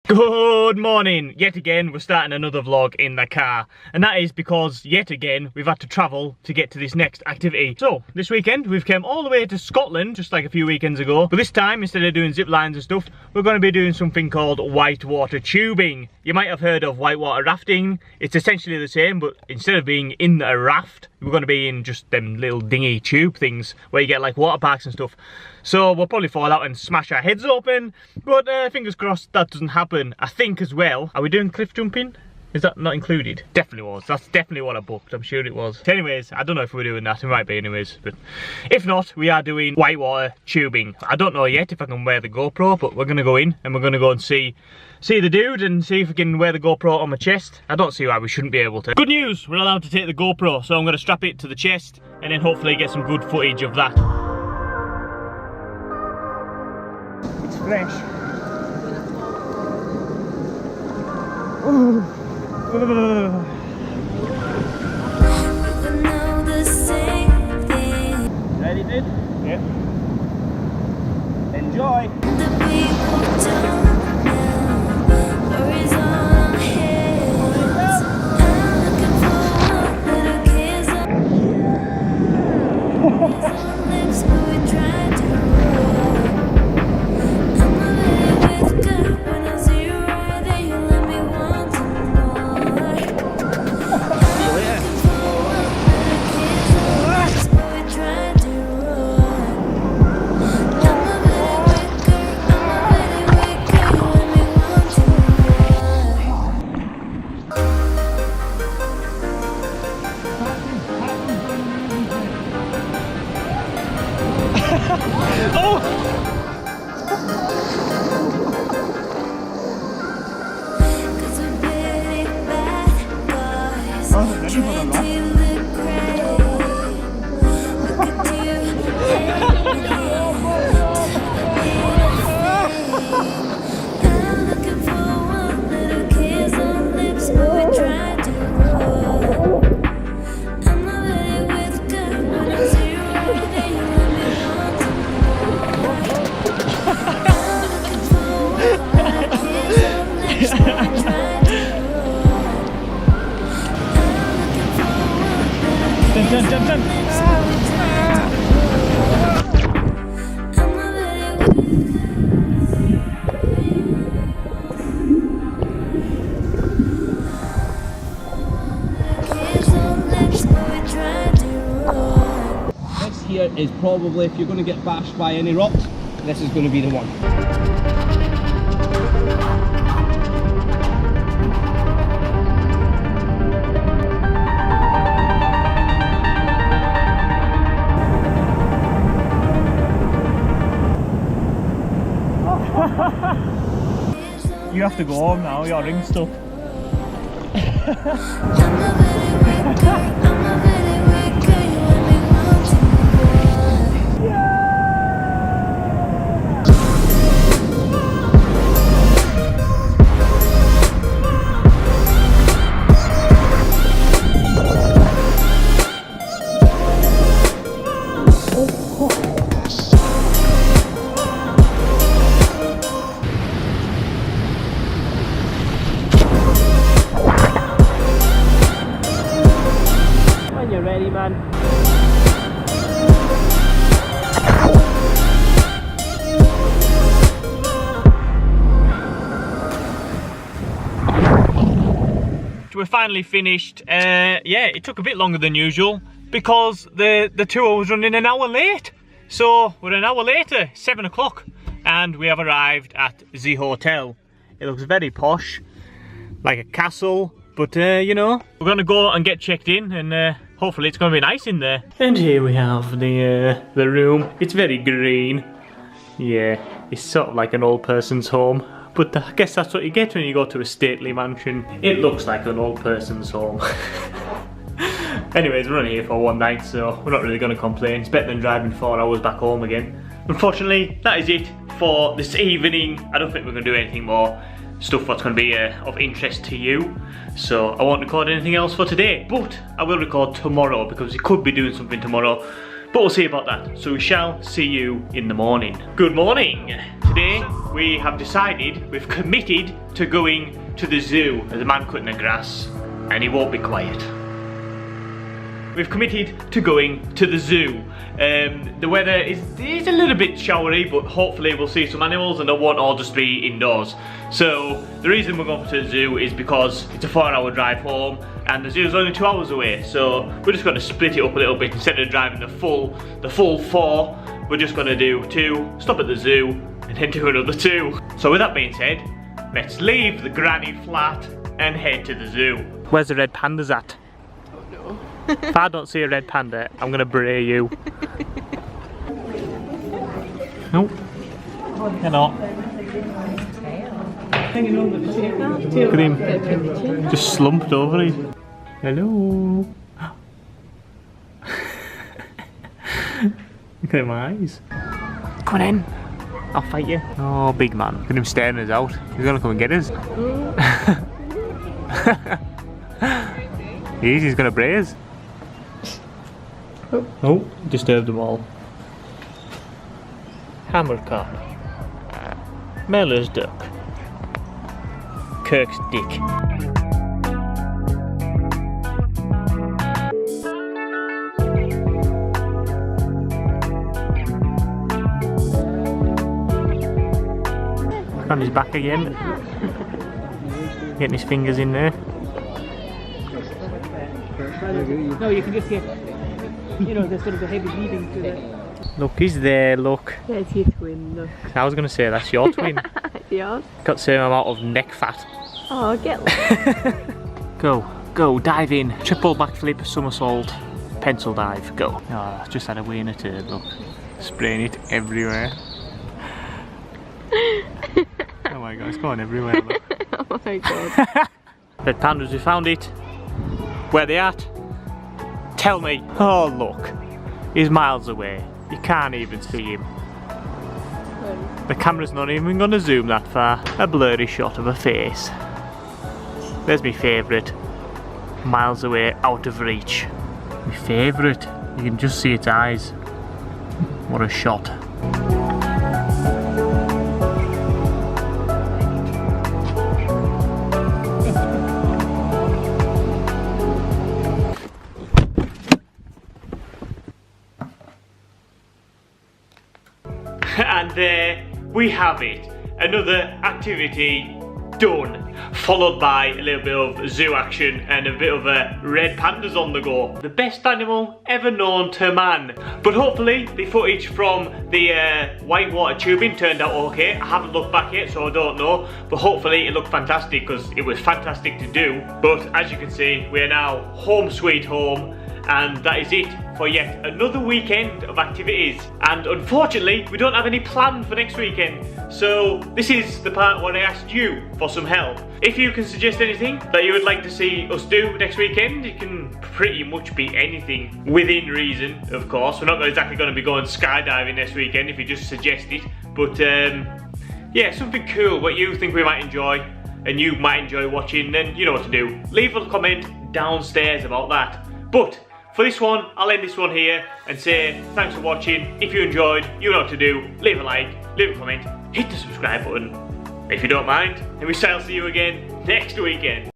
Good morning! Yet again we're starting another vlog in the car, and that is because yet again we've had to travel to get to this next activity. So this weekend we've come all the way to Scotland, just like a few weekends ago, but this time instead of doing zip lines and stuff, we're going to be doing something called whitewater tubing. You might have heard of whitewater rafting. It's essentially the same, but instead of being in a raft, we're going to be in just them little dinghy tube things where you get like water parks and stuff. So we'll probably fall out and smash our heads open, but fingers crossed that doesn't happen. I think as well, are we doing cliff jumping? Is that not included? Definitely was. That's definitely what I booked. I'm sure it was. Anyways, I don't know if we're doing that. It might be anyways. But if not, we are doing whitewater tubing. I don't know yet if I can wear the GoPro, but we're going to go in and we're going to go and see the dude and see if we can wear the GoPro on my chest. I don't see why we shouldn't be able to. Good news, we're allowed to take the GoPro. So I'm going to strap it to the chest and then hopefully get some good footage of that. It's fresh. Ooh. Ready, dude? Yeah. Enjoy. This here is probably, if you're going to get bashed by any rocks, this is going to be the one. You have to go home now, your ring's stuck. Ready, man. We're finally finished. Yeah, it took a bit longer than usual because the tour was running an hour late. So we're an hour later, 7 o'clock, and we have arrived at the hotel. It looks very posh, like a castle, but you know, we're gonna go and get checked in and hopefully it's going to be nice in there. And here we have the room. It's very green. Yeah, it's sort of like an old person's home. But I guess that's what you get when you go to a stately mansion. It looks like an old person's home. Anyways, we're only here for one night, so we're not really going to complain. It's better than driving 4 hours back home again. Unfortunately, that is it for this evening. I don't think we're going to do anything more stuff that's going to be of interest to you. So I won't record anything else for today, but I will record tomorrow because we could be doing something tomorrow. But we'll see about that. So we shall see you in the morning. Good morning. Today we have decided, we've committed to going to the zoo. There's a man cutting the grass and he won't be quiet. We've committed to going to the zoo. The weather is a little bit showery, but hopefully we'll see some animals and they won't all just be indoors. So the reason we're going to the zoo is because it's a 4-hour drive home and the zoo is only 2 hours away. So we're just going to split it up a little bit. Instead of driving the full 4, we're just going to do 2, stop at the zoo and then do another 2. So with that being said, let's leave the granny flat and head to the zoo. Where's the red pandas at? If I don't see a red panda, I'm gonna bray you. Nope. Hello. Look at him. Just slumped over it. Hello. Look at my eyes. Come on in. I'll fight you. Oh, big man. Look at him staring us out. He's gonna come and get us. He's gonna bray us. Oh, disturbed them all. Hammercock. Meller's duck. Kirk's dick. On his back again. Getting his fingers in there. No, you can just get, you know, the sort of the heavy bleeding to the... Look, he's there, look. There's your twin, look. I was going to say, that's your twin. Yours? Got the same amount of neck fat. Oh, get Go, dive in. Triple backflip, somersault, pencil dive, go. Oh, just had a wee in a turd, look. Spraying it everywhere. Oh my god, it's going everywhere, look. Oh my god. Red pandas, we found it. Where they at? Tell me. Oh look, he's miles away. You can't even see him. The camera's not even going to zoom that far. A blurry shot of a face. There's my favourite. Miles away, out of reach. My favourite. You can just see its eyes. What a shot. And there we have it. Another activity done, followed by a little bit of zoo action and a bit of a red pandas on the go. The best animal ever known to man. But hopefully the footage from the whitewater tubing turned out okay. I haven't looked back yet, so I don't know, but hopefully it looked fantastic because it was fantastic to do. But as you can see, we are now home sweet home, and that is it for yet another weekend of activities. And unfortunately, we don't have any planned for next weekend. So this is the part where I asked you for some help. If you can suggest anything that you would like to see us do next weekend, it can pretty much be anything within reason, of course. We're not exactly going to be going skydiving next weekend if you just suggest it. But yeah, something cool what you think we might enjoy and you might enjoy watching, then you know what to do. Leave a comment downstairs about that. But for this one, I'll end this one here and say thanks for watching. If you enjoyed, you know what to do. Leave a like, leave a comment, hit the subscribe button. If you don't mind, then we shall see you again next weekend.